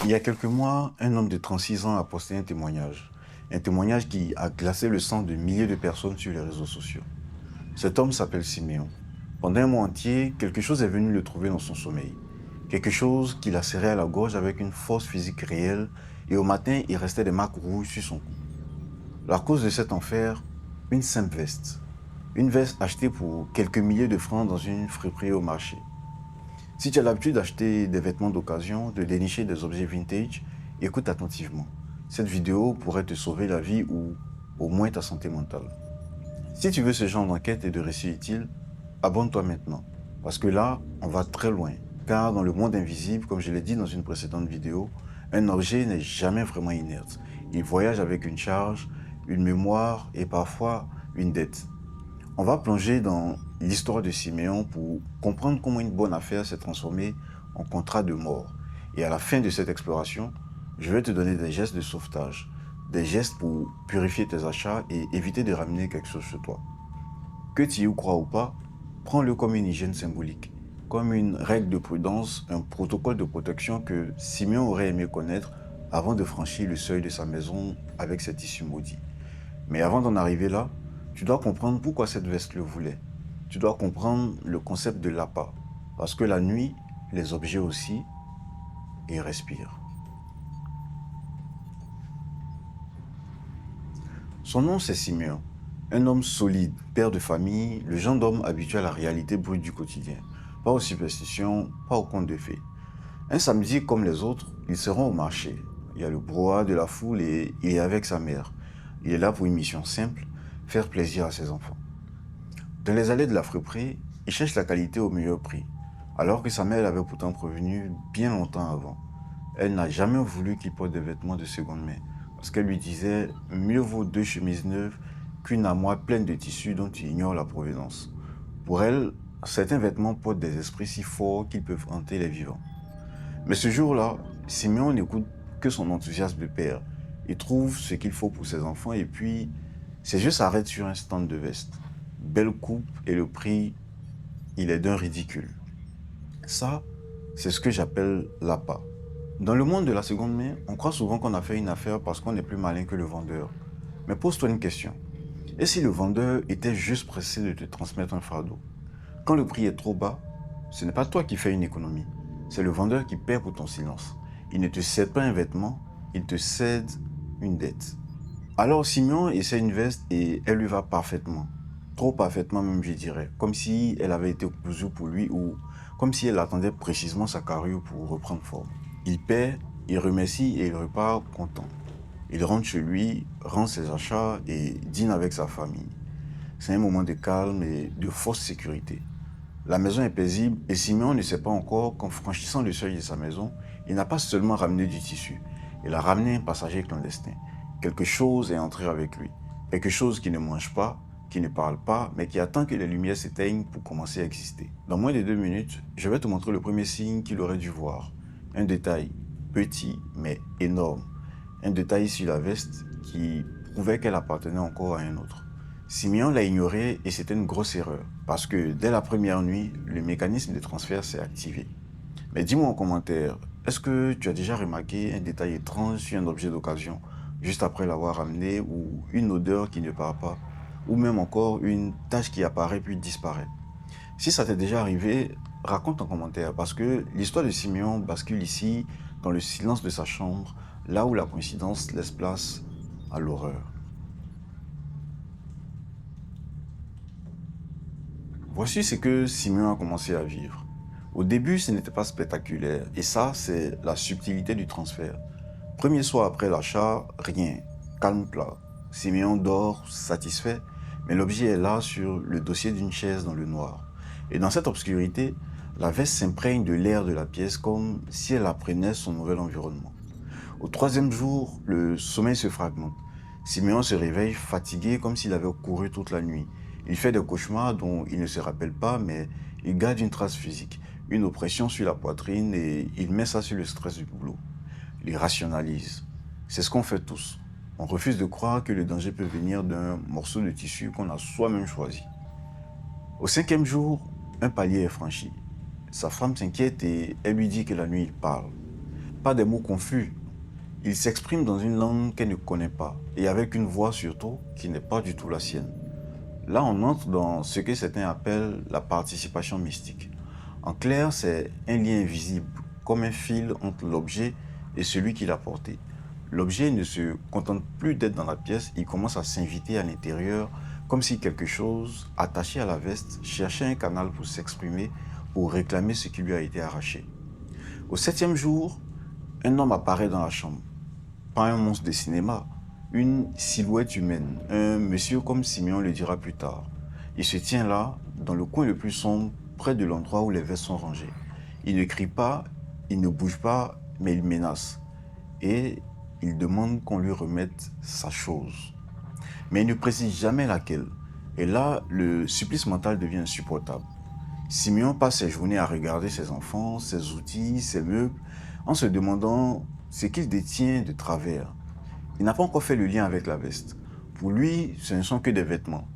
Il y a quelques mois, un homme de 36 ans a posté un témoignage. Un témoignage qui a glacé le sang de milliers de personnes sur les réseaux sociaux. Cet homme s'appelle Siméon. Pendant un mois entier, quelque chose est venu le trouver dans son sommeil. Quelque chose qui l'a serré à la gorge avec une force physique réelle et au matin, il restait des marques rouges sur son cou. La cause de cet enfer, une simple veste. Une veste achetée pour quelques milliers de francs dans une friperie au marché. Si tu as l'habitude d'acheter des vêtements d'occasion, de dénicher des objets vintage, écoute attentivement. Cette vidéo pourrait te sauver la vie ou au moins ta santé mentale. Si tu veux ce genre d'enquête et de récits utiles, abonne-toi maintenant. Parce que là, on va très loin. Car dans le monde invisible, comme je l'ai dit dans une précédente vidéo, un objet n'est jamais vraiment inerte. Il voyage avec une charge, une mémoire et parfois une dette. On va plonger dans l'histoire de Siméon pour comprendre comment une bonne affaire s'est transformée en contrat de mort. Et à la fin de cette exploration, je vais te donner des gestes de sauvetage, des gestes pour purifier tes achats et éviter de ramener quelque chose chez toi. Que tu y crois ou pas, prends-le comme une hygiène symbolique, comme une règle de prudence, un protocole de protection que Siméon aurait aimé connaître avant de franchir le seuil de sa maison avec ses tissus maudits. Mais avant d'en arriver là, tu dois comprendre pourquoi cette veste le voulait. Tu dois comprendre le concept de l'appât. Parce que la nuit, les objets aussi, ils respirent. Son nom, c'est Siméon. Un homme solide, père de famille, le genre d'homme habitué à la réalité brute du quotidien. Pas aux superstitions, pas aux contes de fées. Un samedi, comme les autres, ils seront au marché. Il y a le brouhaha de la foule et il est avec sa mère. Il est là pour une mission simple, faire plaisir à ses enfants. Dans les allées de la friperie, il cherche la qualité au meilleur prix, alors que sa mère l'avait pourtant prévenu bien longtemps avant. Elle n'a jamais voulu qu'il porte des vêtements de seconde main, parce qu'elle lui disait « Mieux vaut deux chemises neuves qu'une armoire pleine de tissus dont tu ignores la provenance ». Pour elle, certains vêtements portent des esprits si forts qu'ils peuvent hanter les vivants. Mais ce jour-là, Simeon n'écoute que son enthousiasme de père. Il trouve ce qu'il faut pour ses enfants et puis ses yeux s'arrêtent sur un stand de veste. Belle coupe et le prix, il est d'un ridicule. Ça, c'est ce que j'appelle l'appât. Dans le monde de la seconde main, on croit souvent qu'on a fait une affaire parce qu'on est plus malin que le vendeur. Mais pose-toi une question. Et si le vendeur était juste pressé de te transmettre un fardeau? Quand le prix est trop bas, ce n'est pas toi qui fais une économie. C'est le vendeur qui perd pour ton silence. Il ne te cède pas un vêtement, il te cède une dette. Alors Simeon essaie une veste et elle lui va parfaitement. Trop parfaitement même je dirais. Comme si elle avait été cousue pour lui ou comme si elle attendait précisément sa carrure pour reprendre forme. Il paie, il remercie et il repart content. Il rentre chez lui, rend ses achats et dîne avec sa famille. C'est un moment de calme et de fausse sécurité. La maison est paisible et Simeon ne sait pas encore qu'en franchissant le seuil de sa maison, il n'a pas seulement ramené du tissu, il a ramené un passager clandestin. Quelque chose est entré avec lui. Quelque chose qui ne mange pas, qui ne parle pas, mais qui attend que les lumières s'éteignent pour commencer à exister. Dans moins de 2 minutes, je vais te montrer le premier signe qu'il aurait dû voir. Un détail, petit mais énorme. Un détail sur la veste qui prouvait qu'elle appartenait encore à un autre. Simeon l'a ignoré et c'était une grosse erreur, parce que dès la première nuit, le mécanisme de transfert s'est activé. Mais dis-moi en commentaire, est-ce que tu as déjà remarqué un détail étrange sur un objet d'occasion, juste après l'avoir ramené, ou une odeur qui ne part pas, ou même encore une tache qui apparaît puis disparaît? Si ça t'est déjà arrivé, raconte en commentaire, parce que l'histoire de Simeon bascule ici, dans le silence de sa chambre, là où la coïncidence laisse place à l'horreur. Voici ce que Simeon a commencé à vivre. Au début, ce n'était pas spectaculaire, et ça, c'est la subtilité du transfert. Premier soir après l'achat, rien, calme plat. Simeon dort, satisfait, mais l'objet est là sur le dossier d'une chaise dans le noir. Et dans cette obscurité, la veste s'imprègne de l'air de la pièce comme si elle apprenait son nouvel environnement. Au troisième jour, le sommeil se fragmente. Siméon se réveille fatigué comme s'il avait couru toute la nuit. Il fait des cauchemars dont il ne se rappelle pas, mais il garde une trace physique, une oppression sur la poitrine et il met ça sur le stress du boulot. Il rationalise. C'est ce qu'on fait tous. On refuse de croire que le danger peut venir d'un morceau de tissu qu'on a soi-même choisi. Au cinquième jour, un palier est franchi. Sa femme s'inquiète et elle lui dit que la nuit il parle. pas des mots confus. Il s'exprime dans une langue qu'elle ne connaît pas et avec une voix surtout qui n'est pas du tout la sienne. Là, on entre dans ce que certains appellent la participation mystique. En clair, c'est un lien invisible, comme un fil entre l'objet et celui qui l'a porté. L'objet ne se contente plus d'être dans la pièce, il commence à s'inviter à l'intérieur, comme si quelque chose, attaché à la veste, cherchait un canal pour s'exprimer, pour réclamer ce qui lui a été arraché. Au septième jour, un homme apparaît dans la chambre. Pas un monstre de cinéma, une silhouette humaine, un monsieur comme Simeon le dira plus tard. Il se tient là, dans le coin le plus sombre, près de l'endroit où les vestes sont rangées. Il ne crie pas, il ne bouge pas, mais il menace. Et il demande qu'on lui remette sa chose. Mais il ne précise jamais laquelle. Et là, le supplice mental devient insupportable. Simeon passe ses journées à regarder ses enfants, ses outils, ses meubles, en se demandant ce qu'il détient de travers. Il n'a pas encore fait le lien avec la veste. Pour lui, ce ne sont que des vêtements.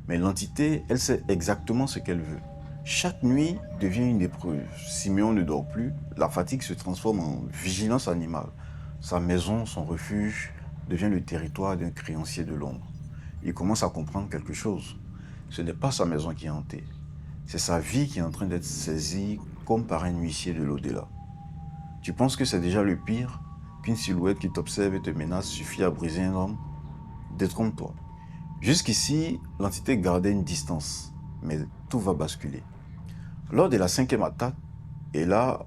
Mais l'entité, elle sait exactement ce qu'elle veut. Chaque nuit devient une épreuve. Simeon ne dort plus, la fatigue se transforme en vigilance animale. Sa maison, son refuge, devient le territoire d'un créancier de l'ombre. Il commence à comprendre quelque chose. Ce n'est pas sa maison qui est hantée. C'est sa vie qui est en train d'être saisie comme par un huissier de l'au-delà. Tu penses que c'est déjà le pire? Qu'une silhouette qui t'observe et te menace suffit à briser un homme? Détrompe-toi. Jusqu'ici, l'entité gardait une distance, mais tout va basculer. Lors de la cinquième attaque, et là,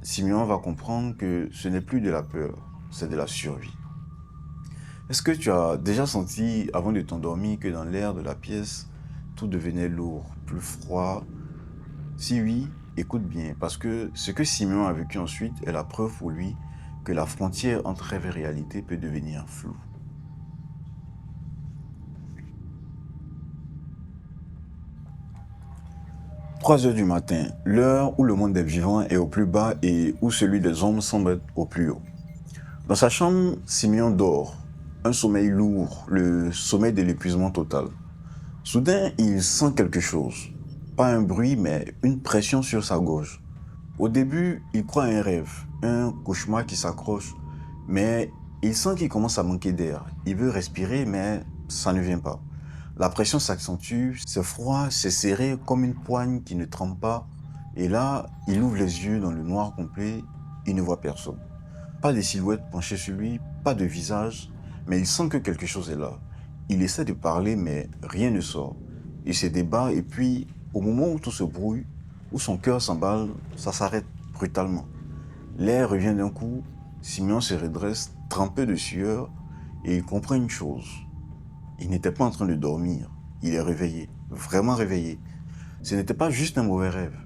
Simeon va comprendre que ce n'est plus de la peur, c'est de la survie. Est-ce que tu as déjà senti, avant de t'endormir, que dans l'air de la pièce, tout devenait lourd, plus froid? Si oui, écoute bien, parce que ce que Simeon a vécu ensuite est la preuve pour lui que la frontière entre rêve et réalité peut devenir floue. 3 heures du matin, l'heure où le monde des vivants est au plus bas et où celui des hommes semble être au plus haut. Dans sa chambre, Simeon dort, un sommeil lourd, le sommeil de l'épuisement total. Soudain, il sent quelque chose. Pas un bruit, mais une pression sur sa gorge. Au début, il croit à un rêve, un cauchemar qui s'accroche, mais il sent qu'il commence à manquer d'air. Il veut respirer, mais ça ne vient pas. La pression s'accentue, c'est froid, c'est serré comme une poigne qui ne trempe pas. Et là, il ouvre les yeux dans le noir complet, il ne voit personne. Pas de silhouette penchée sur lui, pas de visage, mais il sent que quelque chose est là. Il essaie de parler, mais rien ne sort. Il se débat et puis, au moment où tout se brouille, où son cœur s'emballe, ça s'arrête brutalement. L'air revient d'un coup, Simeon se redresse, trempé de sueur, et il comprend une chose. Il n'était pas en train de dormir, il est réveillé, vraiment réveillé. Ce n'était pas juste un mauvais rêve.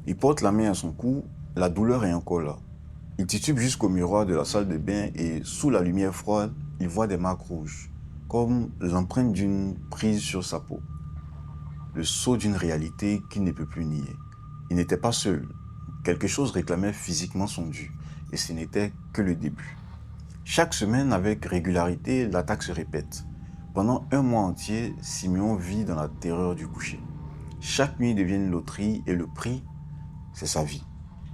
Il porte la main à son cou, la douleur est encore là. Il titube jusqu'au miroir de la salle de bain et sous la lumière froide, il voit des marques rouges, comme l'empreinte d'une prise sur sa peau. Le sceau d'une réalité qu'il ne peut plus nier. Il n'était pas seul. Quelque chose réclamait physiquement son dû, et ce n'était que le début. Chaque semaine, avec régularité, l'attaque se répète. Pendant un mois entier, Simeon vit dans la terreur du coucher. Chaque nuit devient une loterie et le prix, c'est sa vie.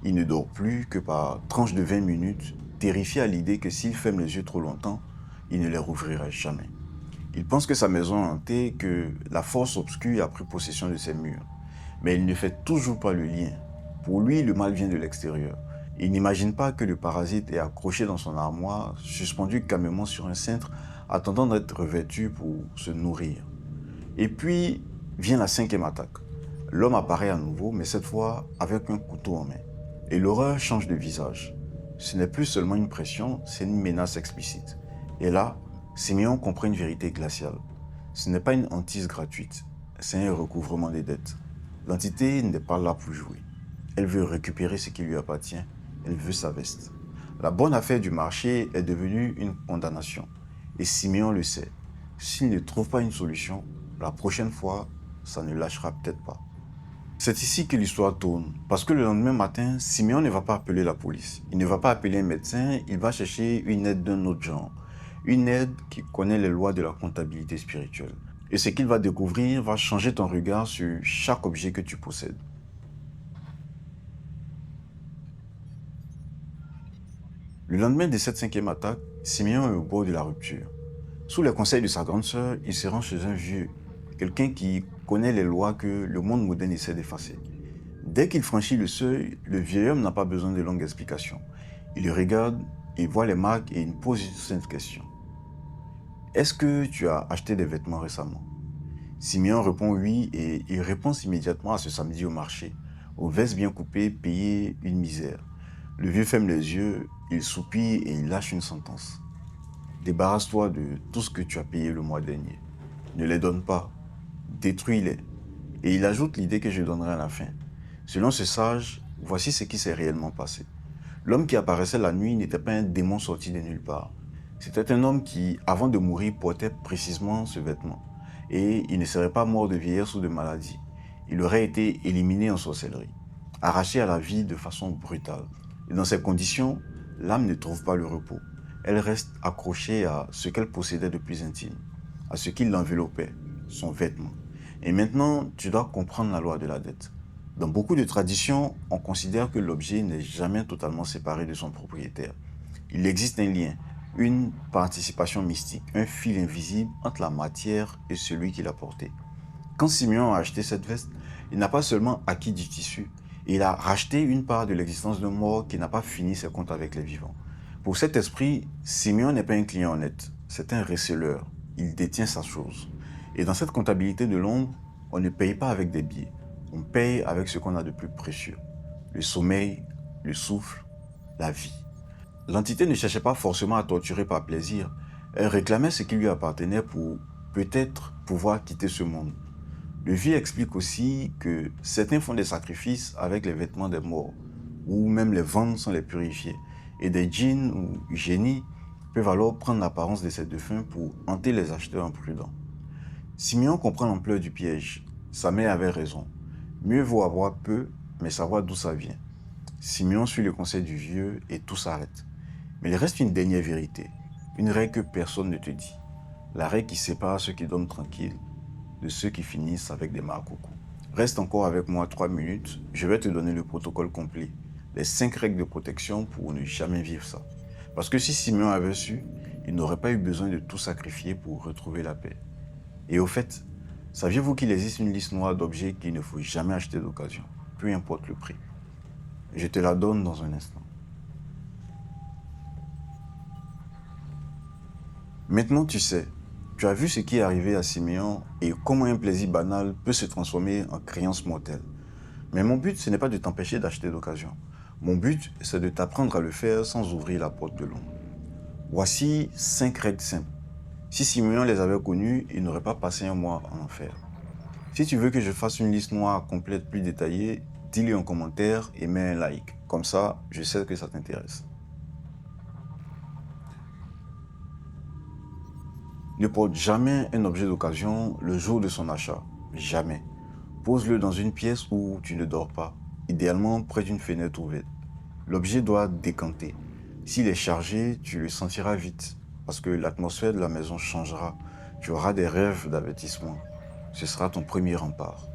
Il ne dort plus que par tranches de 20 minutes, terrifié à l'idée que s'il ferme les yeux trop longtemps, il ne les rouvrirait jamais. Il pense que sa maison est hantée, que la force obscure a pris possession de ses murs. Mais il ne fait toujours pas le lien. Pour lui, le mal vient de l'extérieur. Il n'imagine pas que le parasite est accroché dans son armoire, suspendu calmement sur un cintre, attendant d'être revêtu pour se nourrir. Et puis vient la cinquième attaque. L'homme apparaît à nouveau, mais cette fois avec un couteau en main. Et l'horreur change de visage. Ce n'est plus seulement une pression, c'est une menace explicite. Et là, Simeon comprend une vérité glaciale. Ce n'est pas une hantise gratuite, c'est un recouvrement des dettes. L'entité n'est pas là pour jouer. Elle veut récupérer ce qui lui appartient, elle veut sa veste. La bonne affaire du marché est devenue une condamnation. Et Simeon le sait. S'il ne trouve pas une solution, la prochaine fois, ça ne lâchera peut-être pas. C'est ici que l'histoire tourne, parce que le lendemain matin, Simeon ne va pas appeler la police. Il ne va pas appeler un médecin, il va chercher une aide d'un autre genre. Une aide qui connaît les lois de la comptabilité spirituelle. Et ce qu'il va découvrir va changer ton regard sur chaque objet que tu possèdes. Le lendemain de cette cinquième attaque, Siméon est au bord de la rupture. Sous les conseils de sa grande sœur, il se rend chez un vieux, quelqu'un qui connaît les lois que le monde moderne essaie d'effacer. Dès qu'il franchit le seuil, le vieil homme n'a pas besoin de longues explications. Il le regarde, il voit les marques et il pose une simple question. Est-ce que tu as acheté des vêtements récemment? Simeon répond oui et il répond immédiatement à ce samedi au marché, aux vestes bien coupées, payées une misère. Le vieux ferme les yeux, il soupire et il lâche une sentence. Débarrasse-toi de tout ce que tu as payé le mois dernier. Ne les donne pas, détruis-les. Et il ajoute l'idée que je donnerai à la fin. Selon ce sage, voici ce qui s'est réellement passé. L'homme qui apparaissait la nuit n'était pas un démon sorti de nulle part. C'était un homme qui, avant de mourir, portait précisément ce vêtement. Et il ne serait pas mort de vieillesse ou de maladie. Il aurait été éliminé en sorcellerie, arraché à la vie de façon brutale. Et dans ces conditions, l'âme ne trouve pas le repos. Elle reste accrochée à ce qu'elle possédait de plus intime, à ce qui l'enveloppait, son vêtement. Et maintenant, tu dois comprendre la loi de la dette. Dans beaucoup de traditions, on considère que l'objet n'est jamais totalement séparé de son propriétaire. Il existe un lien, une participation mystique, un fil invisible entre la matière et celui qui l'a porté. Quand Simeon a acheté cette veste, il n'a pas seulement acquis du tissu, il a racheté une part de l'existence d'un mort qui n'a pas fini ses comptes avec les vivants. Pour cet esprit, Simeon n'est pas un client honnête, c'est un receleur. Il détient sa chose. Et dans cette comptabilité de l'ombre, on ne paye pas avec des billets, on paye avec ce qu'on a de plus précieux. Le sommeil, le souffle, la vie. L'entité ne cherchait pas forcément à torturer par plaisir, elle réclamait ce qui lui appartenait pour peut-être pouvoir quitter ce monde. Le vieux explique aussi que certains font des sacrifices avec les vêtements des morts, ou même les vendent sans les purifier, et des djinns ou génies peuvent alors prendre l'apparence de ces défunts pour hanter les acheteurs imprudents. Simeon comprend l'ampleur du piège. Sa mère avait raison. Mieux vaut avoir peu, mais savoir d'où ça vient. Simeon suit le conseil du vieux et tout s'arrête. Mais il reste une dernière vérité, une règle que personne ne te dit. La règle qui sépare ceux qui dorment tranquilles de ceux qui finissent avec des marques au cou. Reste encore avec moi 3 minutes, je vais te donner le protocole complet, les 5 règles de protection pour ne jamais vivre ça. Parce que si Simeon avait su, il n'aurait pas eu besoin de tout sacrifier pour retrouver la paix. Et au fait, saviez-vous qu'il existe une liste noire d'objets qu'il ne faut jamais acheter d'occasion, peu importe le prix? Je te la donne dans un instant. Maintenant, tu sais, tu as vu ce qui est arrivé à Siméon et comment un plaisir banal peut se transformer en créance mortelle. Mais mon but, ce n'est pas de t'empêcher d'acheter d'occasion. Mon but, c'est de t'apprendre à le faire sans ouvrir la porte de l'ombre. Voici 5 règles simples. Si Siméon les avait connues, il n'aurait pas passé un mois en enfer. Si tu veux que je fasse une liste noire complète plus détaillée, dis-le en commentaire et mets un like. Comme ça, je sais que ça t'intéresse. Ne porte jamais un objet d'occasion le jour de son achat. Jamais. Pose-le dans une pièce où tu ne dors pas, idéalement près d'une fenêtre ouverte. L'objet doit décanter. S'il est chargé, tu le sentiras vite, parce que l'atmosphère de la maison changera. Tu auras des rêves d'avertissement. Ce sera ton premier rempart.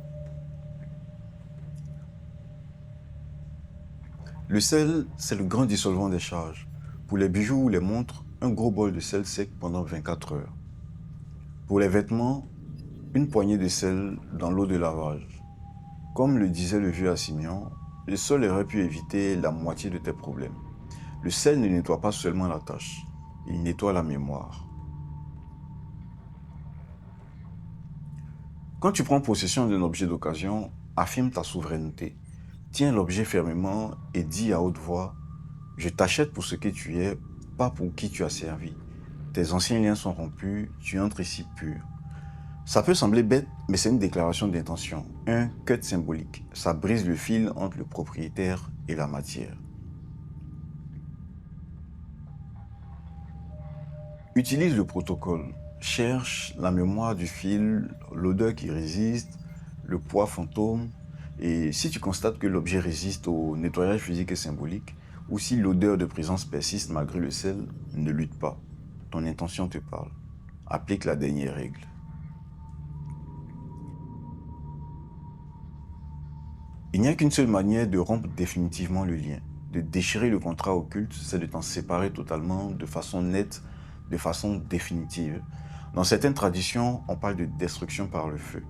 Le sel, c'est le grand dissolvant des charges. Pour les bijoux ou les montres, un gros bol de sel sec pendant 24 heures. Pour les vêtements, une poignée de sel dans l'eau de lavage. Comme le disait le vieux à Simeon, le sol aurait pu éviter la moitié de tes problèmes. Le sel ne nettoie pas seulement la tâche, il nettoie la mémoire. Quand tu prends possession d'un objet d'occasion, affirme ta souveraineté. Tiens l'objet fermement et dis à haute voix, je t'achète pour ce que tu es, pas pour qui tu as servi. Tes anciens liens sont rompus, tu entres ici pur. Ça peut sembler bête, mais c'est une déclaration d'intention, un cut symbolique. Ça brise le fil entre le propriétaire et la matière. Utilise le protocole. Cherche la mémoire du fil, l'odeur qui résiste, le poids fantôme. Et si tu constates que l'objet résiste au nettoyage physique et symbolique, ou si l'odeur de présence persiste malgré le sel, ne lutte pas. Ton intention te parle. Applique la dernière règle. Il n'y a qu'une seule manière de rompre définitivement le lien. de déchirer le contrat occulte, c'est de t'en séparer totalement, de façon nette, de façon définitive. Dans certaines traditions, on parle de destruction par le feu.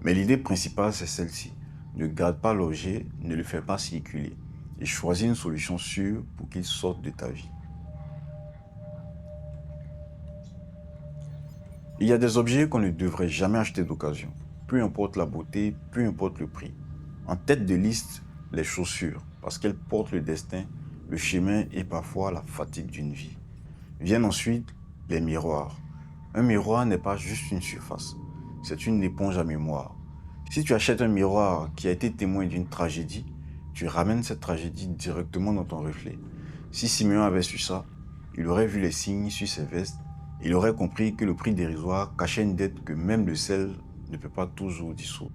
Mais l'idée principale, c'est celle-ci. Ne garde pas l'objet, ne le fais pas circuler. Et choisis une solution sûre pour qu'il sorte de ta vie. Il y a des objets qu'on ne devrait jamais acheter d'occasion. Peu importe la beauté, peu importe le prix. En tête de liste, les chaussures, parce qu'elles portent le destin, le chemin et parfois la fatigue d'une vie. Viennent ensuite les miroirs. Un miroir n'est pas juste une surface, c'est une éponge à mémoire. Si tu achètes un miroir qui a été témoin d'une tragédie, tu ramènes cette tragédie directement dans ton reflet. Si Simeon avait su ça, il aurait vu les signes sur ses vestes, il aurait compris que le prix dérisoire cachait une dette que même le sel ne peut pas toujours dissoudre.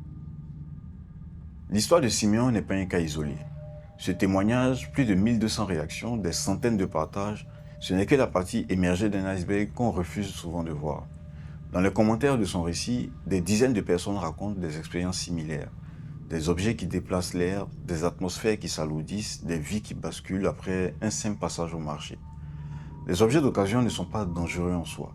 L'histoire de Simeon n'est pas un cas isolé. Ce témoignage, plus de 1200 réactions, des centaines de partages, ce n'est que la partie émergée d'un iceberg qu'on refuse souvent de voir. Dans les commentaires de son récit, des dizaines de personnes racontent des expériences similaires. Des objets qui déplacent l'air, des atmosphères qui s'alourdissent, des vies qui basculent après un simple passage au marché. Les objets d'occasion ne sont pas dangereux en soi.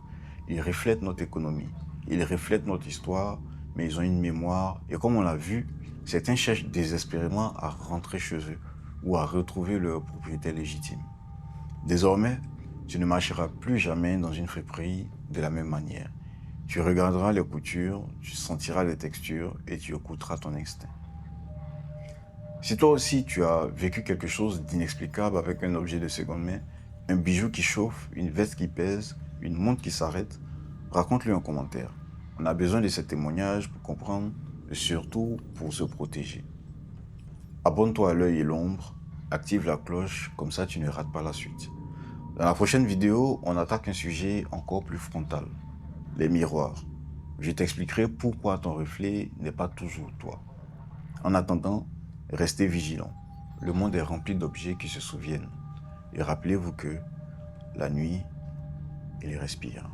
Ils reflètent notre économie, ils reflètent notre histoire, mais ils ont une mémoire. Et comme on l'a vu, certains cherchent désespérément à rentrer chez eux ou à retrouver leur propriété légitime. Désormais, tu ne marcheras plus jamais dans une friperie de la même manière. Tu regarderas les coutures, tu sentiras les textures et tu écouteras ton instinct. Si toi aussi tu as vécu quelque chose d'inexplicable avec un objet de seconde main, un bijou qui chauffe, une veste qui pèse, une montre qui s'arrête, raconte-le en commentaire. On a besoin de ces témoignages pour comprendre et surtout pour se protéger. Abonne-toi à l'œil et l'ombre, active la cloche, comme ça tu ne rates pas la suite. Dans la prochaine vidéo, on attaque un sujet encore plus frontal, les miroirs. Je t'expliquerai pourquoi ton reflet n'est pas toujours toi. En attendant, restez vigilants. Le monde est rempli d'objets qui se souviennent. Et rappelez-vous que la nuit, il respire.